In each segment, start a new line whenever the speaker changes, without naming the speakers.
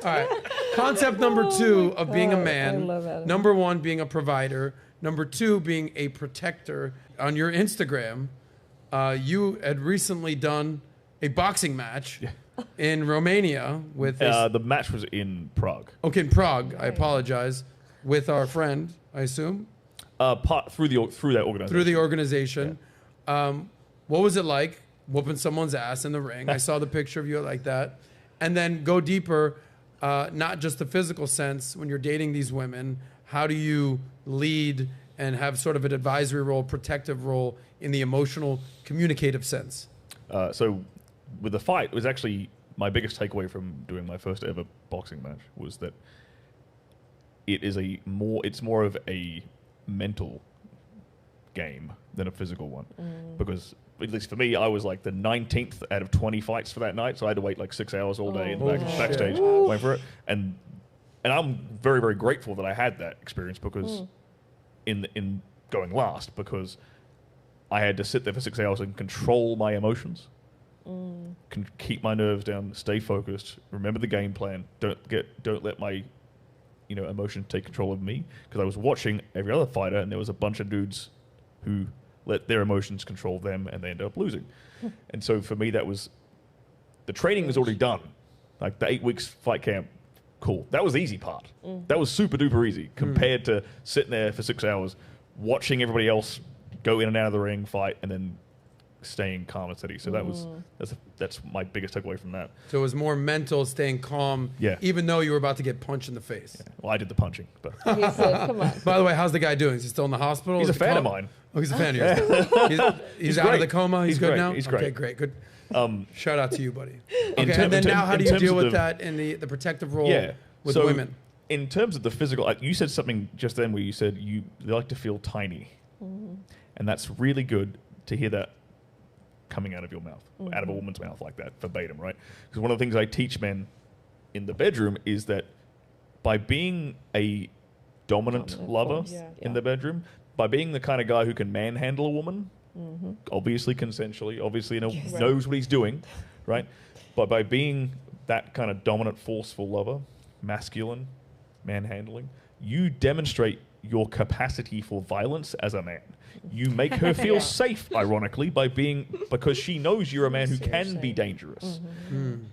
All right. Concept number 2 of being a man.
I love Adam.
Number 1, being a provider. Number 2, being a protector. On your Instagram, you had recently done a boxing match in Romania with
the match was in Prague.
Okay, in Prague. I apologize. With our friend, I assume.
Through that organization.
Through the organization. Yeah. What was it like whooping someone's ass in the ring? I saw the picture of you like that. And then go deeper, not just the physical sense, when you're dating these women, how do you lead and have sort of an advisory role, protective role in the emotional, communicative sense?
So with the fight, it was actually my biggest takeaway from doing my first ever boxing match was that it's more of a mental game than a physical one. Because at least for me, I was like the 19th out of 20 fights for that night, so I had to wait like 6 hours all day in the backstage waiting for it. And I'm very, very grateful that I had that experience because in going last, because I had to sit there for 6 hours and control my emotions, keep my nerves down, stay focused, remember the game plan, don't let my emotions take control of me, because I was watching every other fighter and there was a bunch of dudes who let their emotions control them and they ended up losing. And so for me, that was, the training was already done. Like the 8 weeks fight camp, cool. That was the easy part. That was super duper easy compared to sitting there for 6 hours, watching everybody else go in and out of the ring, fight, and then staying calm and steady. So that's my biggest takeaway from that.
So it was more mental, staying calm, even though you were about to get punched in the face.
Yeah. Well, I did the punching. But
He said, come on.
By the way, how's the guy doing? Is he still in the hospital?
He's a fan of mine.
Oh, he's a fan of yours. He's out of the coma? He's good
great.
now?
He's great.
Okay, great. Good. Shout out to you, buddy.
In
Okay, and then now how do you deal with
the-
that in the protective role with
so
women?
In terms of the physical, you said something just then where you said they like to feel tiny. And that's really good to hear that coming out of your mouth, out of a woman's mouth like that, verbatim, right? Because one of the things I teach men in the bedroom is that by being a dominant lover in the bedroom, by being the kind of guy who can manhandle a woman, obviously consensually, obviously knows what he's doing, right? But by being that kind of dominant, forceful lover, masculine, manhandling, you demonstrate your capacity for violence as a man. You make her feel safe, ironically, because she knows you're a man who can be dangerous.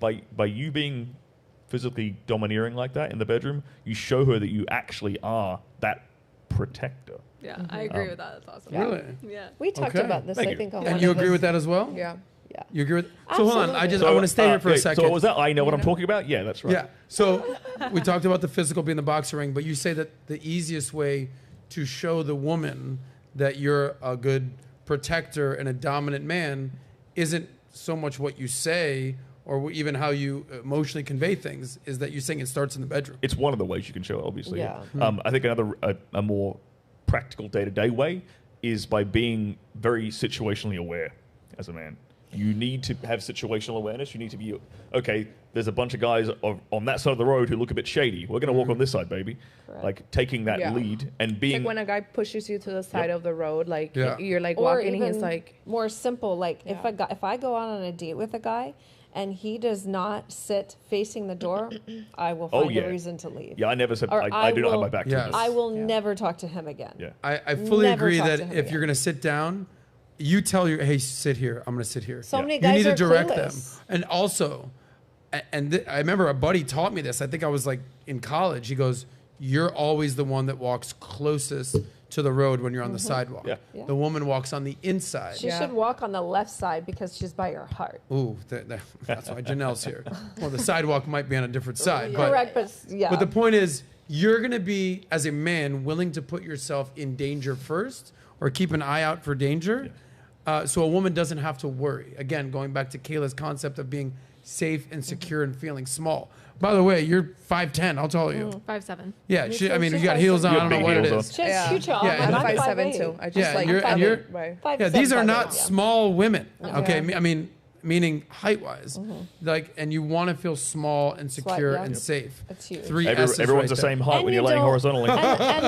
By you being physically domineering like that in the bedroom, you show her that you actually are that protector.
Yeah, I agree with that. That's awesome.
Really?
Yeah.
We talked about this,
Thank
I
you.
think. On
And
one
you
of
agree
his-
with that as well?
Yeah.
You agree with So hold on, I
Absolutely.
want to stay here for a second.
So what was that? I know what I'm talking about? Yeah, that's right.
Yeah. So we talked about the physical being the boxing ring, but you say that the easiest way to show the woman that you're a good protector and a dominant man isn't so much what you say or even how you emotionally convey things, is that you saying it starts in the bedroom.
It's one of the ways you can show it, obviously.
Yeah.
I think a more practical day-to-day way is by being very situationally aware as a man. You need to have situational awareness. You need to be, okay, there's a bunch of guys on that side of the road who look a bit shady. We're going to walk on this side, baby.
Correct.
Like taking that lead and being...
Like when a guy pushes you to the side of the road, like you're like
Or
walking and he's
even
like...
more simple, like if I go out on a date with a guy and he does not sit facing the door, I will find a reason to leave.
Yeah, I never said...
Or
I do not have my back to
Yes.
this.
I will never talk to him again.
Yeah.
I fully
Never
agree
talk
that
to him
if
again.
you're going to sit down, you tell your, hey, sit here. I'm going to sit here.
So many
You
guys
need to
are
direct
clueless.
them. And also, I remember a buddy taught me this. I think I was like in college. He goes, you're always the one that walks closest to the road when you're on the sidewalk.
Yeah.
Yeah.
The woman walks on the inside.
She should walk on the left side because she's by your heart.
Ooh, that's why Janelle's here. Well, the sidewalk might be on a different side. But,
Correct, but yeah.
but the point is, you're going to be, as a man, willing to put yourself in danger first or keep an eye out for danger. So a woman doesn't have to worry. Again, going back to Kayla's concept of being safe and secure and feeling small. By the way, you're 5'10", I'll tell you.
5'7".
Yeah,
Me
I mean,
too.
you got heels on, I don't know
big
what it
heels
is.
She has huge
Yeah,
I'm
and
5'7" too. I just
Yeah,
like...
and you're,
Right.
yeah, these are not
5'7",
small women, okay?
Yeah.
I mean, meaning height-wise. Like, and you want to feel small and secure
yeah.
and safe.
That's huge.
Three S's
Everyone's
right
the
there.
same height
And
when
you
you're laying
don't-
horizontally.
and